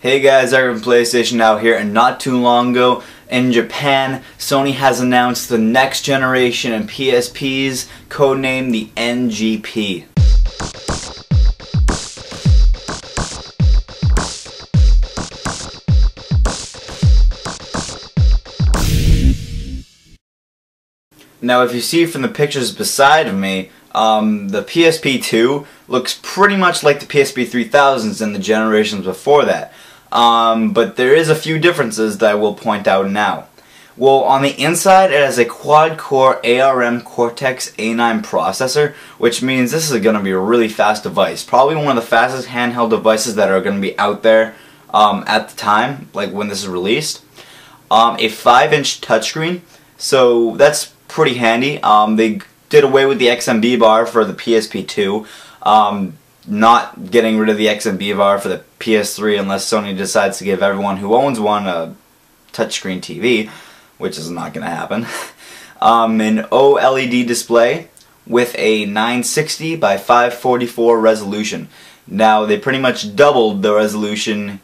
Hey guys, Eric from PlayStation Now here, and not too long ago in Japan, Sony has announced the next generation in PSPs, codenamed the NGP. Now if you see from the pictures beside of me, the PSP 2 looks pretty much like the PSP 3000s and the generations before that. But there is a few differences that I will point out now. Well, on the inside it has a quad-core ARM Cortex-A9 processor, which means this is going to be a really fast device. Probably one of the fastest handheld devices that are going to be out there at the time, like when this is released. A 5-inch touchscreen, so that's pretty handy. They did away with the XMB bar for the PSP 2. Not getting rid of the XMB bar for the PS3 unless Sony decides to give everyone who owns one a touchscreen TV, which is not going to happen. An OLED display with a 960 by 544 resolution. Now they pretty much doubled the resolution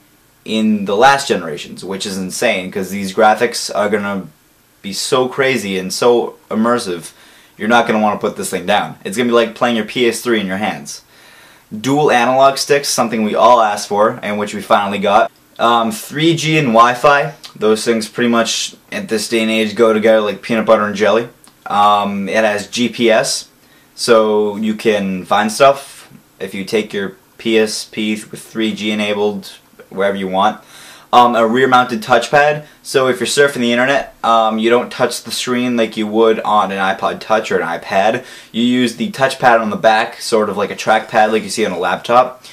in the last generations, which is insane because these graphics are going to be so crazy and so immersive. You're not going to want to put this thing down. It's going to be like playing your PS3 in your hands. Dual analog sticks, something we all asked for, and which we finally got. 3G and Wi-Fi, those things pretty much at this day and age go together like peanut butter and jelly. It has GPS, so you can find stuff if you take your PSP with 3G enabled wherever you want. A rear-mounted touchpad, so if you're surfing the internet, you don't touch the screen like you would on an iPod Touch or an iPad. You use the touchpad on the back, sort of like a trackpad like you see on a laptop.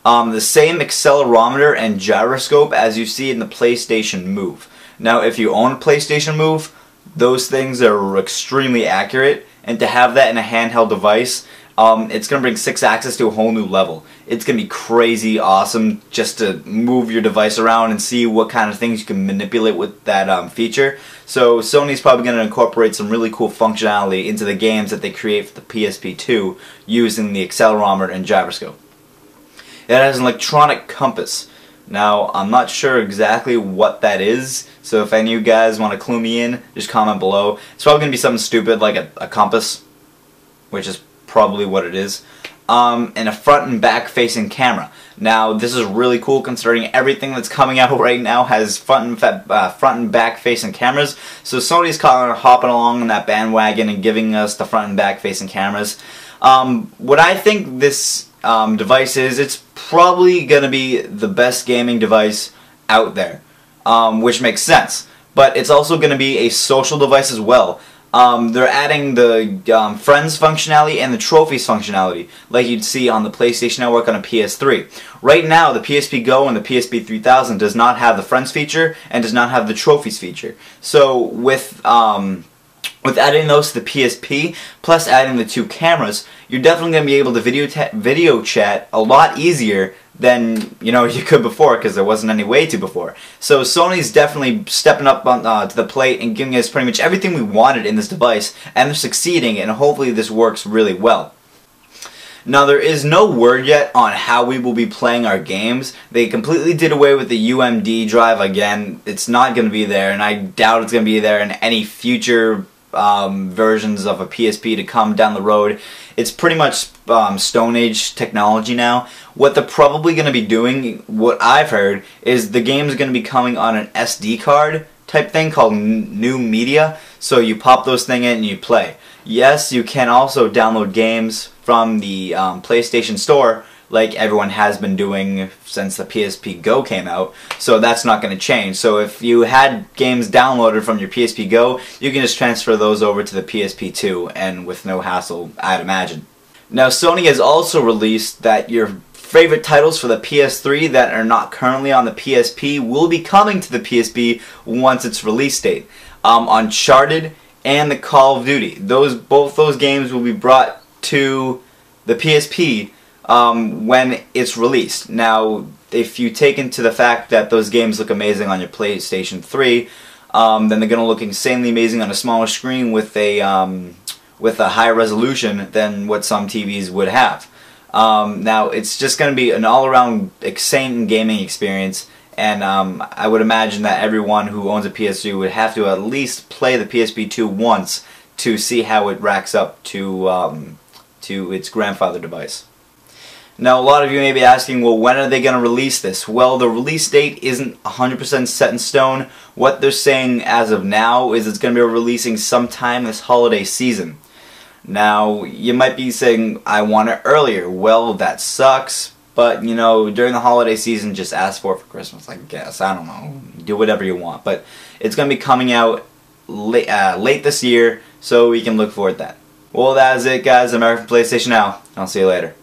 The same accelerometer and gyroscope as you see in the PlayStation Move. Now, if you own a PlayStation Move, those things are extremely accurate, and to have that in a handheld device, it's going to bring 6-axis to a whole new level. It's going to be crazy awesome just to move your device around and see what kind of things you can manipulate with that feature. So Sony's probably going to incorporate some really cool functionality into the games that they create for the PSP 2 using the accelerometer and gyroscope. It has an electronic compass. Now, I'm not sure exactly what that is, so if any of you guys want to clue me in, just comment below. It's probably going to be something stupid like a compass, which is probably what it is, and a front and back facing camera. Now this is really cool considering everything that's coming out right now has front and back facing cameras, so Sony's kind of hopping along on that bandwagon and giving us the front and back facing cameras. What I think this device is, it's probably going to be the best gaming device out there, which makes sense, but it's also going to be a social device as well. They're adding the Friends functionality and the Trophies functionality, like you'd see on the PlayStation Network on a PS3. Right now, the PSP Go and the PSP 3000 does not have the Friends feature and does not have the Trophies feature. So with adding those to the PSP, plus adding the 2 cameras, you're definitely going to be able to video chat a lot easier than you could before, because there wasn't any way to before. So Sony's definitely stepping up to the plate and giving us pretty much everything we wanted in this device, and they're succeeding, and hopefully this works really well. Now there is no word yet on how we will be playing our games. They completely did away with the UMD drive again. It's not going to be there, and I doubt it's going to be there in any future versions of a PSP to come down the road. It's pretty much Stone Age technology now. What they're probably going to be doing, what I've heard, is the game is going to be coming on an SD card type thing called New Media. So you pop those things in and you play. Yes, you can also download games from the PlayStation Store, like everyone has been doing since the PSP Go came out, so that's not going to change. So if you had games downloaded from your PSP Go, you can just transfer those over to the PSP 2, and with no hassle, I'd imagine. Now Sony has also released that your favorite titles for the PS3 that are not currently on the PSP will be coming to the PSP once its release date. Uncharted and the Call of Duty, both those games will be brought to the PSP when it's released. Now, if you take into the fact that those games look amazing on your PlayStation 3, then they're going to look insanely amazing on a smaller screen with a higher resolution than what some TVs would have. Now, it's just going to be an all-around exciting gaming experience, and I would imagine that everyone who owns a PS3 would have to at least play the PSP 2 once to see how it racks up to its grandfather device. Now, a lot of you may be asking, well, when are they going to release this? Well, the release date isn't 100% set in stone. What they're saying as of now is it's going to be releasing sometime this holiday season. Now, you might be saying, I want it earlier. Well, that sucks, but, you know, during the holiday season, just ask for it for Christmas, I guess. I don't know. Do whatever you want. But it's going to be coming out late this year, so we can look forward to that. Well, that is it, guys. American PlayStation Now. I'll see you later.